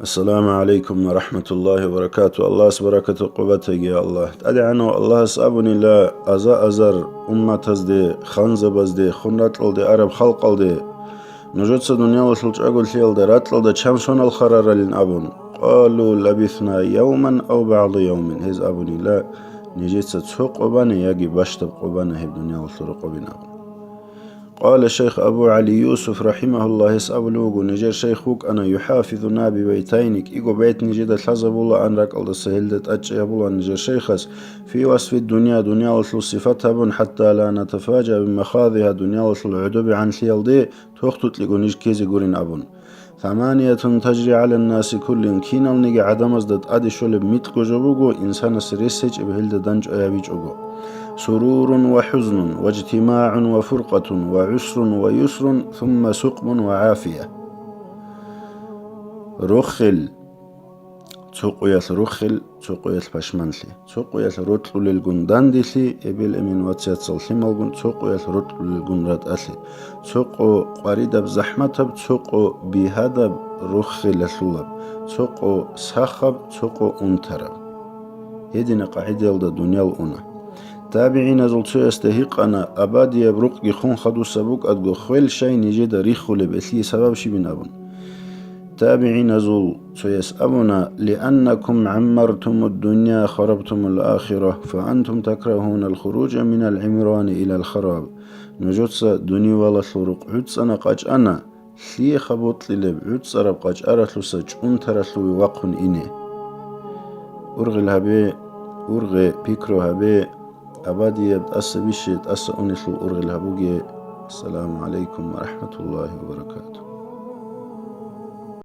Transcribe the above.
السلام عليكم ورحمة الله وبركاته. الله سبركة قوته يا الله أدعنو الله سأبني لا أزر أمة تزدي خنزة بزدي خنرات الدي عرب خلق الدي نجوت دنيا وصلت أقول ثيل دي راتل دي شمسون الخرار لين أبن قالوا لبثنا يوما أو بعض يوم هز أبني لا نجيت تسوق وباني يجي بشتب قباني هي الدنيا وصلت قبنا. قال الشيخ أبو علي يوسف رحمه الله يسأبلوغ نجر شيخوك أنا يحافظنا ببيتينك إيقو بيت نجد الحزب الله أن رك الله سهلدت أجيب الله نجر شيخس في وصف الدنيا دنيا وصل صفتها بن حتى لا نتفاجأ بمخاضها دنيا وصل عدوب عن ثيال دي توختت لقو نجكيزي قرين أبن ثمانية تجري على الناس كل كينال نجي عدم ازدد أدي شولب متقو جبوغو إنسان سريسج بهلد دنج أيابيج أغو سرور وحزن واجتماع وفرقة وعسر ويسر ثم سقم وعافية. رخل تقوية رخل تقوية بشمنلي تقوية رتل للجنداندلي إبل أمين واتسال حملجن تقوية رتل للجندات أسلي تقو قريدة بزحمة تقو بهذا رخل لسلب تقو سخب تقو أنترب هدينا قاعدة الدنيا الأولى. تابعين زلتو يستهيق أنا أبادي يبرق يخون خدو سبوك أدقو خويل شاي نجد ريخو لبأثي سبب شي بن أبن. تابعين زلتو يسأبنا لأنكم عمرتم الدنيا خربتم الآخرة فأنتم تكرهون الخروج من العمران إلى الخراب نجدس دنيا ولا ثورق عدس أنا قاج أنا لي خبط للب عدس أرب قاج أرثلو سج أنترثلو وقن إني أرغي الهبي أرغي بيكرو هبي أبادي يبتأس بشي تأس أنثل أرغي الهبوغي. السلام عليكم ورحمة الله وبركاته.